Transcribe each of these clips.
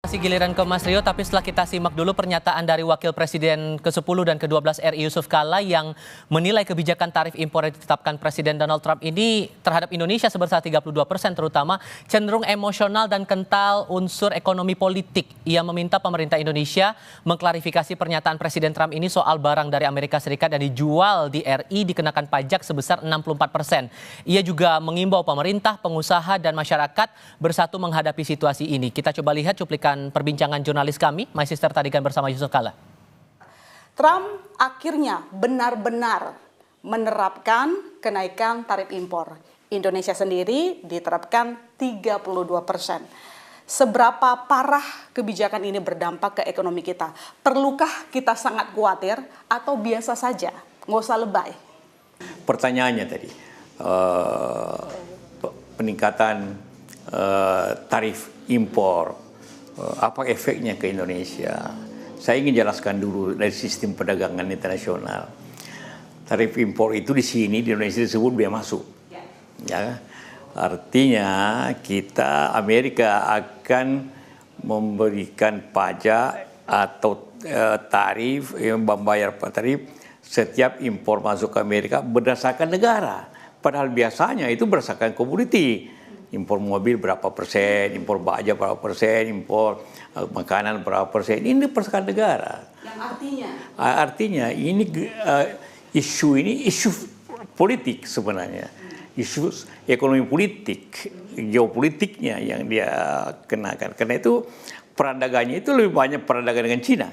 Masih giliran ke Mas Rio, tapi setelah kita simak dulu pernyataan dari Wakil Presiden ke-10 dan ke-12 RI Yusuf Kala yang menilai kebijakan tarif impor yang ditetapkan Presiden Donald Trump ini terhadap Indonesia sebesar 32% terutama cenderung emosional dan kental unsur ekonomi politik. Ia meminta pemerintah Indonesia mengklarifikasi pernyataan Presiden Trump ini soal barang dari Amerika Serikat yang dijual di RI dikenakan pajak sebesar 64%. Ia juga mengimbau pemerintah, pengusaha, dan masyarakat bersatu menghadapi situasi ini. Kita coba lihat cuplikan perbincangan jurnalis kami, My Sister Tadikan bersama Yusuf Kala. Trump akhirnya benar-benar menerapkan kenaikan tarif impor. Indonesia sendiri diterapkan 32%. Seberapa parah kebijakan ini berdampak ke ekonomi kita? Perlukah kita sangat khawatir atau biasa saja? Nggak usah lebay. Pertanyaannya tadi, peningkatan tarif impor, apa efeknya ke Indonesia? Saya ingin jelaskan dulu dari sistem perdagangan internasional. Tarif impor itu di sini di Indonesia disebut biaya masuk. Ya, artinya kita Amerika akan memberikan pajak atau tarif yang membayar tarif setiap impor masuk ke Amerika berdasarkan negara. Padahal biasanya itu berdasarkan komoditi. Impor mobil berapa persen, impor baja berapa persen, impor makanan berapa persen. Ini berdasarkan negara. Yang artinya? Artinya ini isu politik sebenarnya. Isu ekonomi politik, geopolitiknya yang dia kenakan. Karena itu perdagangannya itu lebih banyak perdagangan dengan Cina.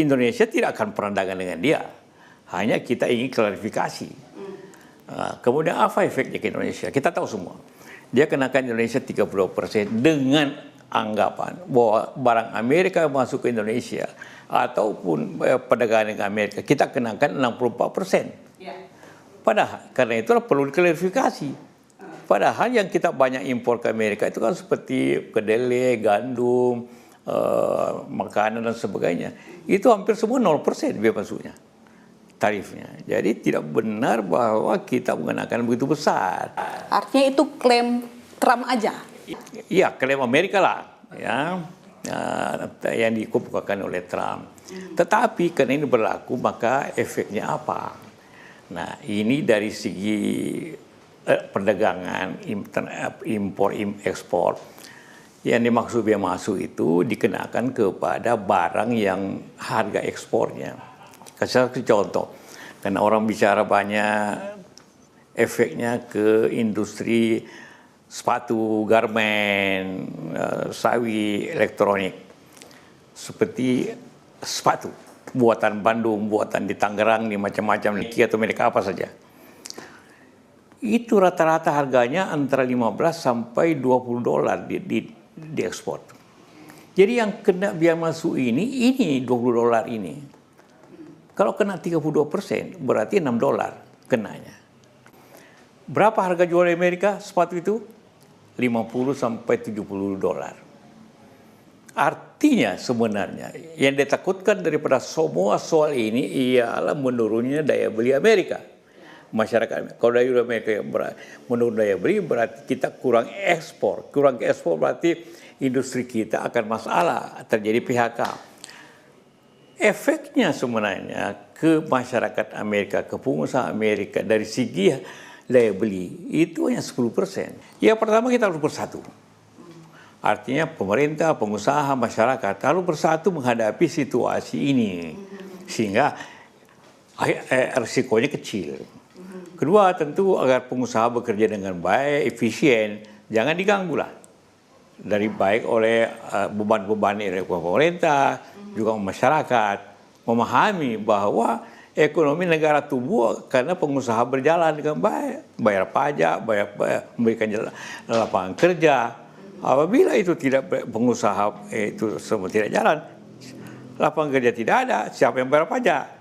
Indonesia tidak akan perdagangan dengan dia. Hanya kita ingin klarifikasi. Kemudian apa efeknya ke Indonesia? Kita tahu semua. Dia kenakan Indonesia 30% dengan anggapan bahwa barang Amerika masuk ke Indonesia ataupun perdagangan dengan Amerika, kita kenakan 64%. Padahal karena itulah perlu diklarifikasi. Padahal yang kita banyak impor ke Amerika itu kan seperti kedelai, gandum, makanan dan sebagainya. Itu hampir semua 0% biaya masuknya. Tarifnya. Jadi tidak benar bahwa kita mengenakan begitu besar. Artinya itu klaim Trump aja? Iya, klaim Amerika lah. Ya, yang dikemukakan oleh Trump. Tetapi karena ini berlaku, maka efeknya apa? Nah, ini dari segi perdagangan, impor, ekspor. Yang dimaksud biaya masuk itu dikenakan kepada barang yang harga ekspornya. Kasih contoh, karena orang bicara banyak efeknya ke industri sepatu, garmen, sawi, elektronik. Seperti sepatu, buatan Bandung, buatan di Tangerang, di macam-macam, Nike atau merek apa saja. Itu rata-rata harganya antara 15 sampai $20 di ekspor. Jadi yang kena biaya masuk ini $20 ini. Kalau kena 32%, berarti $6 kenanya. Berapa harga jual di Amerika sepatu itu? $50 sampai $70. Artinya sebenarnya yang ditakutkan daripada semua soal ini ialah menurunnya daya beli Amerika. Masyarakat, kalau daya beli Amerika menurun daya beli berarti kita kurang ekspor. Kurang ekspor berarti industri kita akan masalah, terjadi PHK. Efeknya sebenarnya ke masyarakat Amerika, ke pengusaha Amerika dari segi daya beli itu hanya 10%. Ya pertama kita harus bersatu. Artinya pemerintah, pengusaha, masyarakat harus bersatu menghadapi situasi ini. Sehingga risikonya kecil. Kedua tentu agar pengusaha bekerja dengan baik, efisien, jangan diganggu lah. Dari baik oleh beban-beban oleh pemerintah, juga masyarakat memahami bahwa ekonomi negara tumbuh karena pengusaha berjalan dengan baik, bayar pajak, memberikan lapangan kerja. Apabila itu tidak pengusaha itu semua tidak jalan, lapangan kerja tidak ada, siapa yang bayar pajak?